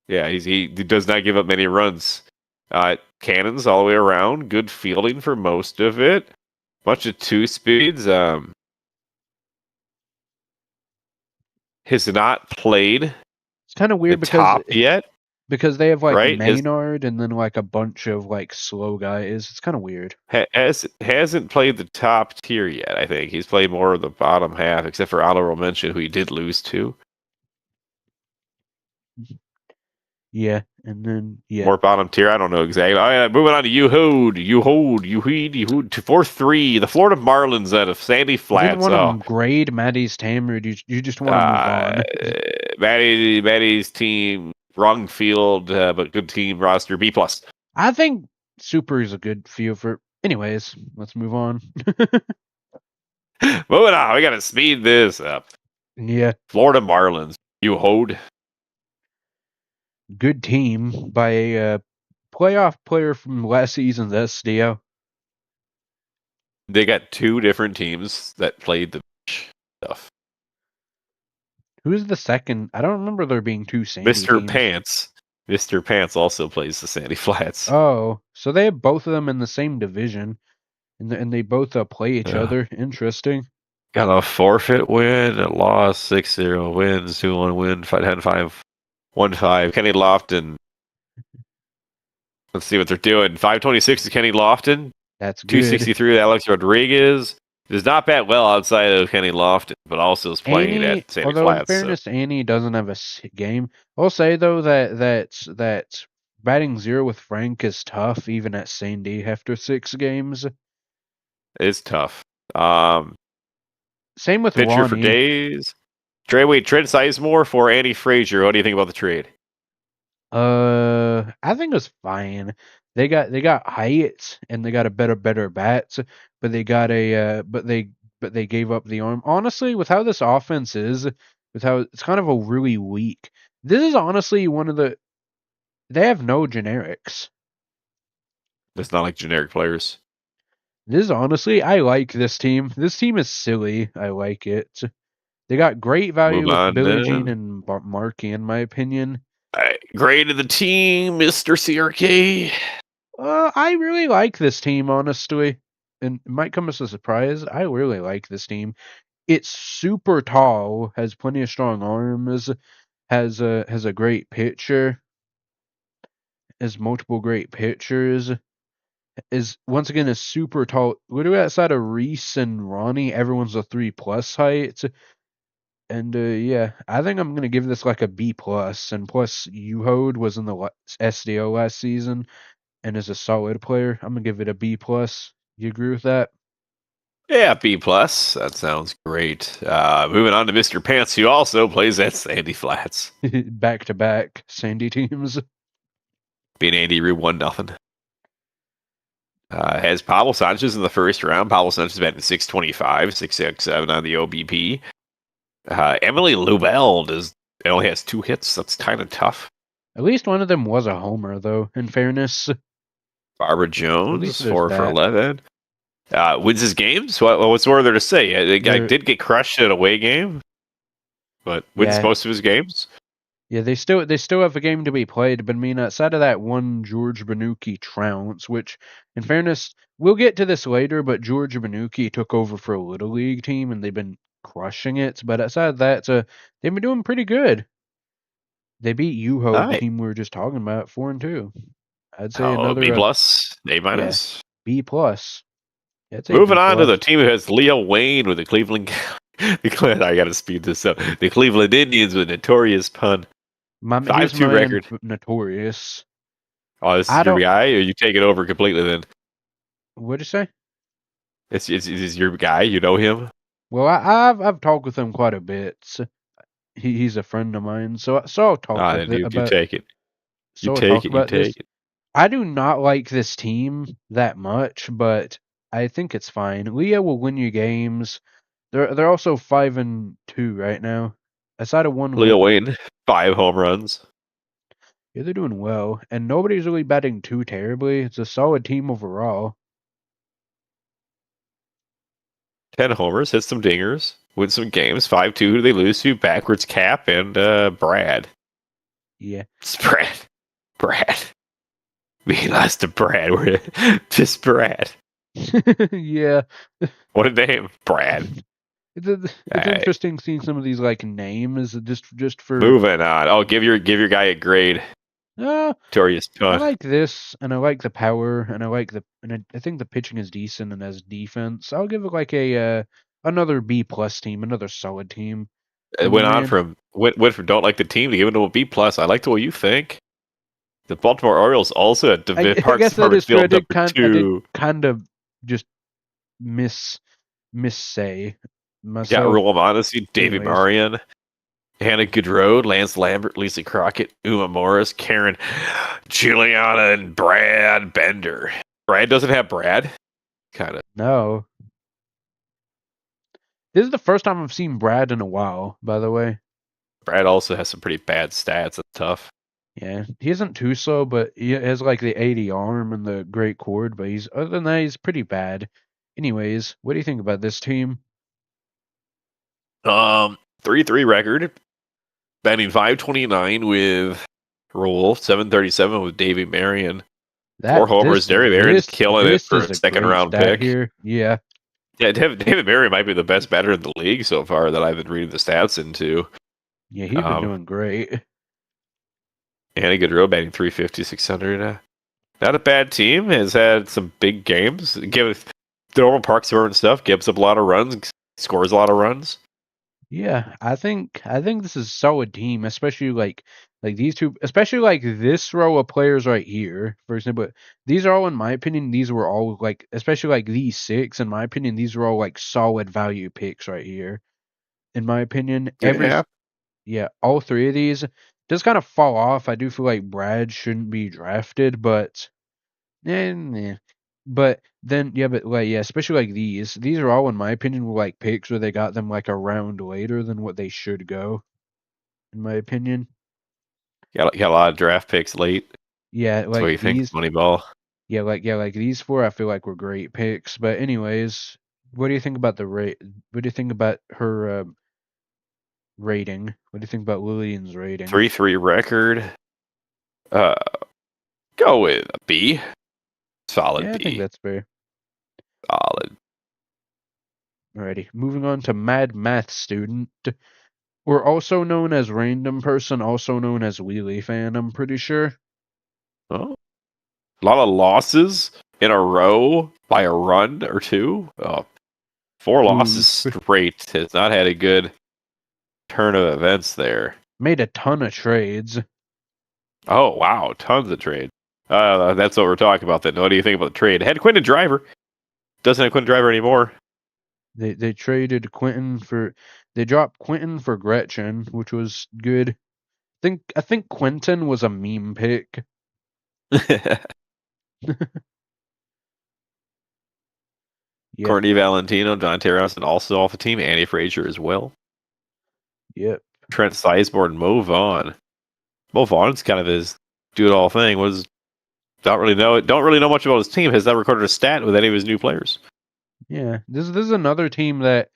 Yeah, he does not give up many runs. Cannons all the way around. Good fielding for most of it. Bunch of 2 speeds. Has not played It's kind of weird the because top yet. because they have like Right? Maynard and then like a bunch of like slow guys. It's kind of weird. Hasn't played the top tier yet, I think. He's played more of the bottom half, except for honorable mention, who he did lose to. Yeah, and then More bottom tier, I don't know exactly. All right, moving on to Yuhood to 4-3. The Florida Marlins out of Sandy You Flats. didn't want to grade Maddie's team, or you just want to move on? Maddie's team, wrong field, but good team roster, B+. I think Super is a good field for. Anyways, let's move on. Moving on, we got to speed this up. Yeah, Florida Marlins, Yuhood. good team by a playoff player from last season's SDO. They got two different teams that played the stuff. Who's the second? I don't remember there being two Sandy Mr. teams. Pants. Mr. Pants also plays the Sandy Flats. Oh, so they have both of them in the same division, and they both play each Yeah. other. Interesting. Got a forfeit win, a loss, 6-0 wins, 2-1 win, 10-5, 1-5. Kenny Lofton. Let's see what they're doing. 526 is Kenny Lofton. That's good. 263 to Alex Rodriguez. Does not bat well outside of Kenny Lofton, but also is playing Annie, at Sandy although Flats. in fairness, Annie doesn't have a game. I'll say though that batting zero with Frank is tough, even at Sandy after 6 games. It's tough. Same with Pitcher Ronnie. for days. Trent Sizemore for Andy Frazier. What do you think about the trade? I think it was fine. They got height and they got a better bats, but they got a but they gave up the arm. Honestly, with how this offense is, with how it's kind of a really weak. This is honestly one of the. They have no generics. It's not like generic players. This is honestly, I like this team. This team is silly. I like it. They got great value Move on with Billie then. Jean and Markey, in my opinion. Grade of the team, Mr. CRK. I really like this team, honestly. And it might come as a surprise. I really like this team. It's super tall, has plenty of strong arms, has a great pitcher, has multiple great pitchers. Is once again a super tall. Literally outside of Reese and Ronnie, everyone's a 3+ height. And yeah, I think I'm gonna give this like a B+. And plus, Uhode was in the SDO last season and is a solid player. I'm gonna give it a B+. You agree with that? Yeah, B+. That sounds great. Moving on to Mr. Pants, who also plays at Sandy Flats. Back to back Sandy teams. Being Andy Rue 1-0. Has Pablo Sanchez in the first round. Pablo Sanchez batting 625, 667 on the OBP. Emily Lubell only has 2 hits. That's kind of tough. At least one of them was a homer, though, in fairness. Barbara Jones, there's 4 for that. 11. Wins his games? What's more there to say? The guy did get crushed at an away game, but wins Yeah. most of his games. Yeah, they still have a game to be played, but I mean, outside of that one George Benucci trounce, which, in fairness, we'll get to this later, but George Benucci took over for a Little League team, and they've been crushing it. But outside of that, they've been doing pretty good. They beat Yuho, the Right. team we were just talking about, 4-2. I'd say Oh, another B+, A-. B+. Yeah, I'd say Moving on to B+. the team who has Leo Wayne with the Cleveland. I got to speed this up. The Cleveland Indians with Notorious Pun. Here's 5-2 my record. Notorious. Oh, this is your guy, or you take it over completely then? What'd you say? Is your guy? You know him? Well, I've talked with him quite a bit. He's a friend of mine, so I'll talk Then you take it. So You I'll take talk it. You about this. take it. I do not like this team that much, but I think it's fine. Leah will win you games. They're also 5-2 right now. Aside of one Leo win. Wayne, 5 home runs. Yeah, they're doing well, and nobody's really batting too terribly. It's a solid team overall. 10 homers, hit some dingers, win some games. 5-2, they lose to backwards Cap and Brad. Yeah. It's Brad. We lost to Brad. We're just Brad. Yeah. What a name, Brad. It's interesting seeing some of these like names just for moving on. Oh, give your guy a grade. Torius I punt. like this, and I like the power, and I think the pitching is decent and has defense. I'll give it like a another B+ team, another solid team. It From my went on man. from went from don't like the team to giving it a B+. I like the way you think. The Baltimore Orioles also at I Parks guess that Department is true. Field number I did 2. kind of just missay Got myself. Rule of Honesty, David Anyways. Marion, Hannah Goodrow, Lance Lambert, Lisa Crockett, Uma Morris, Karen Juliana, and Brad Bender. Brad doesn't have Brad? Kind of. No. This is the first time I've seen Brad in a while, by the way. Brad also has some pretty bad stats. That's tough. Yeah, he isn't too slow, but he has like the 80 arm and the great cord, but other than that, he's pretty bad. Anyways, what do you think about this team? 3-3 record. Batting 529 with Rule, 737 with Davey Marion. 4 homers. Derry Marion's killing it for a second round pick. Here. Yeah. Yeah, David Marion might be the best batter in the league so far that I've been reading the stats into. Yeah, he's been doing great. Hannah Goodrow batting 350, 600. Not a bad team. Has had some big games. The normal Parks and stuff. Gives up a lot of runs. Scores a lot of runs. Yeah, I think this is a solid team, especially like these two, especially like this row of players right here. For example, these are all, in my opinion, these were all like, especially like these 6. In my opinion, these were all like solid value picks right here. In my opinion, all 3 of these just kind of fall off. I do feel like Brad shouldn't be drafted, but But then, especially like these. These are all, in my opinion, were like picks where they got them like a round later than what they should go. In my opinion. Got a lot of draft picks late. Yeah, That's what you think, Moneyball. Yeah, like these 4, I feel like were great picks. But anyways, what do you think about the rate? What do you think about her rating? What do you think about Lillian's rating? 3-3 record. Go with a B. Solid B. I think that's fair. Solid. Alrighty, moving on to Mad Math Student. Or also known as Random Person, also known as Wheelie Fan, I'm pretty sure. Oh. A lot of losses in a row by a run or 2. 4 losses straight. Has not had a good turn of events there. Made a ton of trades. Oh, wow. Tons of trades. That's what we're talking about then. What do you think about the trade? Had Quentin Driver. Doesn't have Quentin Driver anymore. They traded Quentin for... They dropped Quentin for Gretchen, which was good. I think Quentin was a meme pick. Courtney Valentino, John Terrasson also off the team. Andy Frazier as well. Yep. Trent Sizemore and Mo Vaughn. Mo Vaughn's kind of his do-it-all thing. Don't really know much about his team. Has not recorded a stat with any of his new players. Yeah, this is another team that's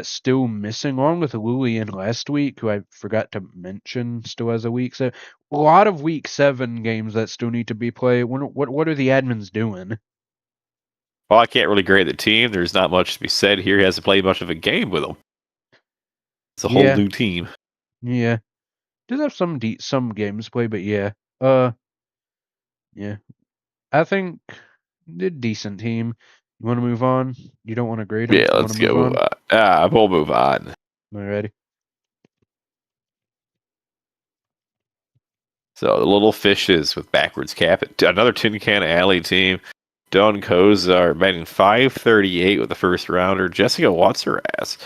still missing, along with Lillian last week, who I forgot to mention still has a week. So a lot of week 7 games that still need to be played. What are the admins doing? Well, I can't really grade the team. There's not much to be said here. He hasn't played much of a game with them. It's a whole new team. Yeah, does have some games play, but yeah. I think a decent team. You want to move on? You don't want to grade them? Yeah, let's go. We'll move on. Alrighty. So the Little Fishes with backwards cap. Another Tin Can Alley team. Dawn Kozar batting 538 with the first rounder. Jessica Watts her ass.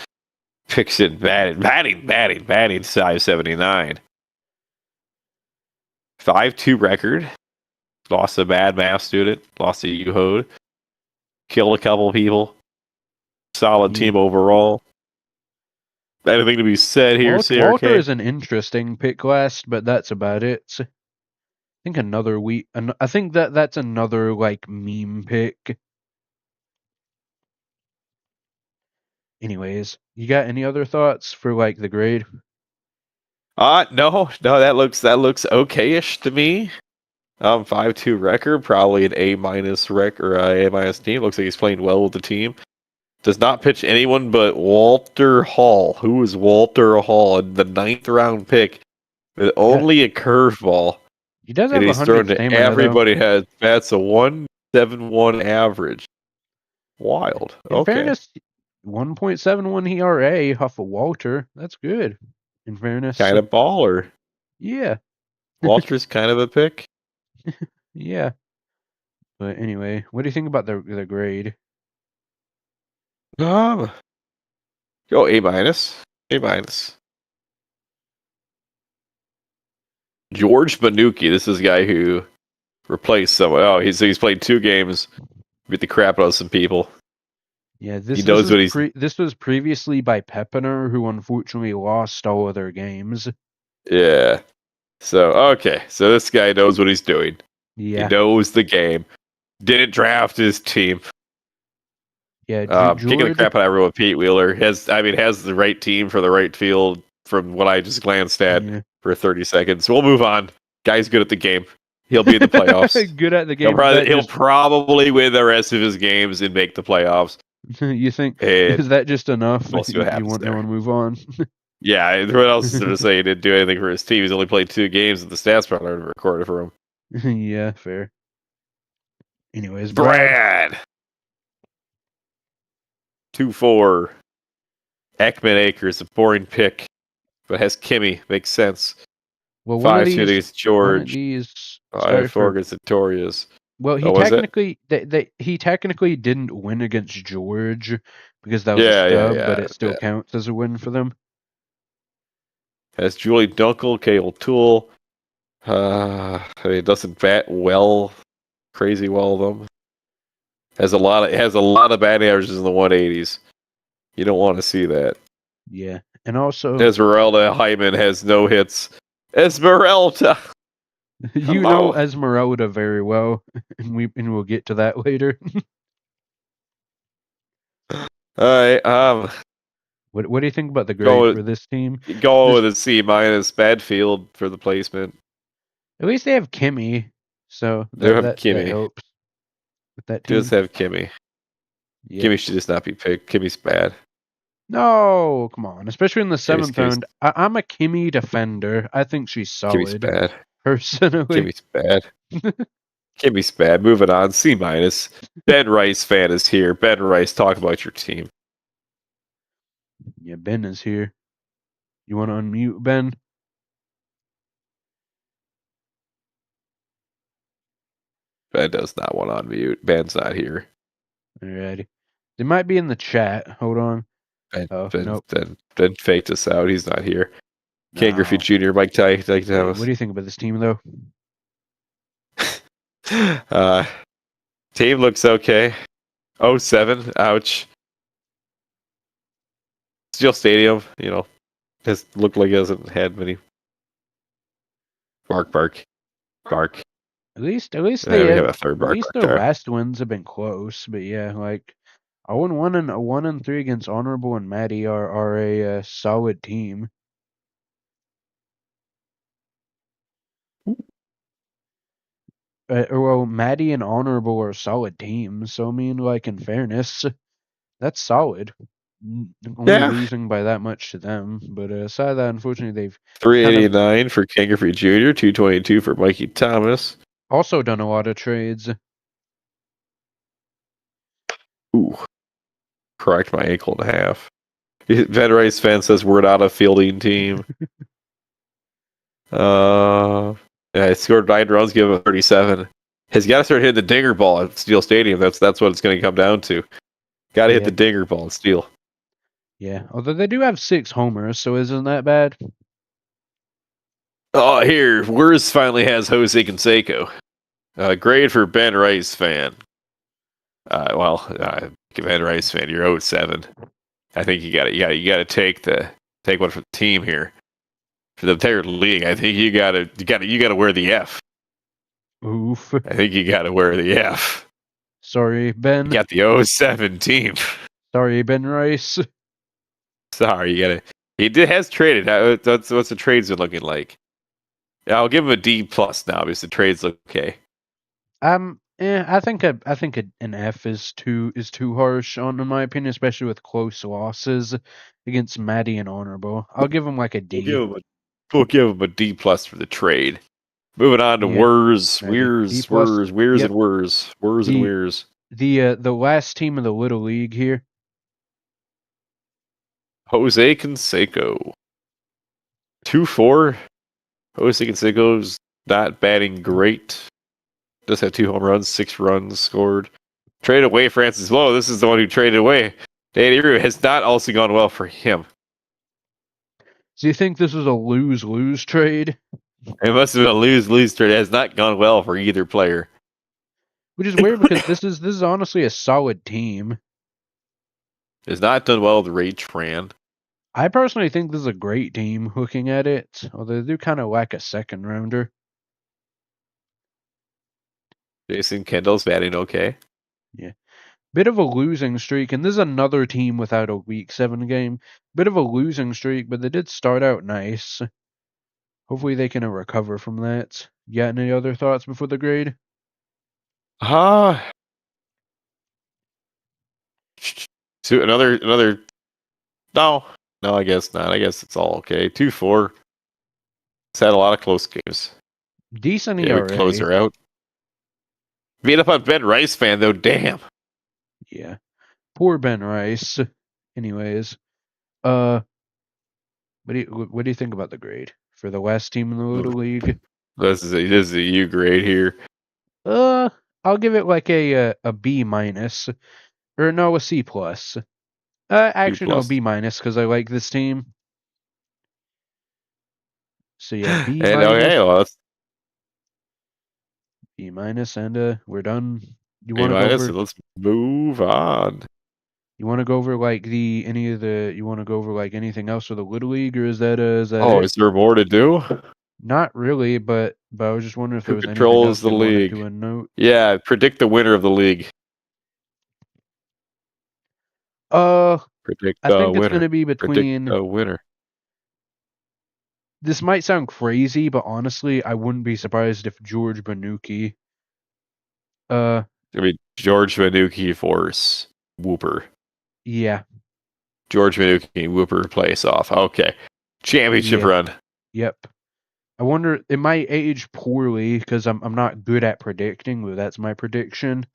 Picks it batting 579. 5-2 record. Lost a bad math student. Lost a U-Hode. Killed a couple people. Solid team overall. Anything to be said here, CRK? Walter is an interesting pick last, but that's about it. I think I think that's another like meme pick. Anyways, you got any other thoughts for like the grade? No, that looks okayish to me. 5-2 record, probably an A- record or A- team. Looks like he's playing well with the team. Does not pitch anyone but Walter Hall. Who is Walter Hall? And the 9th round pick with only a curveball, He does and have he's thrown 100 to stamina, everybody. That's a 1.71 average. Wild. though. In Okay. fairness, 1.71 ERA off of Walter. That's good. In fairness. Kind of baller. Yeah. Walter's kind of a pick. Yeah. But anyway, what do you think about the grade? Go A minus. A minus. George Manuki. This is a guy who replaced someone. Oh, he's played 2 games. Beat the crap out of some people. Yeah, He knows what he's. this was previously by Pepiner, who unfortunately lost all of their games. Yeah. So okay. So this guy knows what he's doing. Yeah. He knows the game. Didn't draft his team. Yeah, Kicking the crap out of everyone. Pete Wheeler has the right team for the right field. From what I just glanced at for 30 seconds, we'll move on. Guy's good at the game. He'll be in the playoffs. Good at the game. He'll probably win the rest of his games and make the playoffs. You think And is that just enough? we'll see what happens want there. to move on? Yeah, what else is there to say? He didn't do anything for his team. He's only played 2 games, and the stats probably already recorded for him. Yeah, fair. Anyways, Brad. 2-4. Ekman Akers, a boring pick, but has Kimmy. Makes sense. Well, 5 against George. 5-4 against Torres. Well, he technically didn't win against George because that was a stub, but it still counts as a win for them. Has Julie Dunkel, Cale Toole. It doesn't bat well, crazy well though. Has a lot of batting averages in the 180s. You don't want to see that. Yeah, and also Esmeralda Hyman has no hits. Esmeralda. You know Esmeralda very well, and we'll get to that later. All right. What do you think about the grade for this team? Going with a C minus. Bad field for the placement. At least they have Kimmy, so that helps with that team. Does have Kimmy. Yeah. Kimmy should just not be picked. Kimmy's bad. No, come on. Especially in the 7th round. I'm a Kimmy defender. I think she's solid. Kimmy's bad. Personally. Kimmy's bad. Kimmy's bad. Moving on. C minus. Ben Rice fan is here. Ben Rice, talk about your team. Yeah, Ben is here. You want to unmute Ben? Ben does not want to unmute. Ben's not here. Alrighty. They might be in the chat. Hold on. Ben faked us out. He's not here. Ken Griffey Jr., Mike Ty. What do you think about this team, though? Team looks okay. 0-7. Ouch. Steel Stadium, has looked like it hasn't had many. Bark. At least they have a third bark. At least their last wins have been close, but yeah, like 0-1 and 1-3 against Honorable and Maddie are a solid team. Well, Maddie and Honorable are solid teams, so I mean, like in fairness, that's solid. Only losing by that much to them, but aside that, unfortunately, they've 389 for Ken Griffey Jr., 222 for Mikey Thomas. Also done a lot of trades. Ooh. Cracked my ankle in half. Ben Rice fan says we're not a fielding team. I scored 9 runs, give him 37. He's got to start hitting the dinger ball at Steel Stadium. That's what it's going to come down to. Got to hit the dinger ball at Steel. Yeah, although they do have 6 homers, so isn't that bad? Oh, here, Wurs finally has Jose Canseco. Grade for Ben Rice fan. Ben Rice fan, you're 0-7. I think you got to take one for the team here. For the entire league, I think you got to wear the F. Oof. I think you got to wear the F. Sorry, Ben. You got the 0-7 team. Sorry, Ben Rice. Sorry, he has traded. What's the trades been looking like? I'll give him a D plus now because the trades look okay. I think an F is too harsh in my opinion, especially with close losses against Maddie and Honorable. I'll give him like a D. We'll give him a D plus for the trade. Moving on to Yeah. Wers, Right, D Weirs, plus. Wers, Weirs, Yep. and Wers, Wers and The- Weirs. The last team of the Little League here. Jose Canseco. 2-4. Jose Canseco's not batting great. Does have 2 home runs, 6 runs scored. Traded away Francis. Whoa, this is the one who traded away. Danny Rue has not also gone well for him. Do you think this was a lose-lose trade? It must have been a lose-lose trade. It has not gone well for either player. Which is weird because this is honestly a solid team. Has not done well with Ray Tran. I personally think this is a great team looking at it, although they do kind of lack a second rounder. Jason Kendall's batting okay. Bit of a losing streak, and this is another team without a Week 7 game. Bit of a losing streak, but they did start out nice. Hopefully they can recover from that. You got any other thoughts before the grade? So another. No, I guess not. I guess it's all okay. 2-4. It's had a lot of close games. Decent Yeah, we ERA. close her out. Beat up on Ben Rice fan though. Damn. Yeah. Poor Ben Rice. Anyways, what do you think about the grade for the last team in the Little League? This is a U grade here. I'll give it like a B minus, or no, a C plus. Actually, no, B minus because I like this team. So yeah, B And minus. okay, well, that's B minus, and we're done. You B want to go minus. over? And let's move on. You want to go over like You want to go over like anything else for the Little League, or is that it? Is there more to do? Not really, but I was just wondering if there Who was anything controls else the you wanted league? to note. Yeah, predict the winner of the league. Predict I the think it's winner. going to be Predict between. the winner. This might sound crazy, but honestly, I wouldn't be surprised if George Banuki. I mean, George Vanucci force Whooper. Yeah. George Vanucci Whooper place off. Okay, championship run. Yep. I wonder. It might age poorly because I'm not good at predicting, but that's my prediction.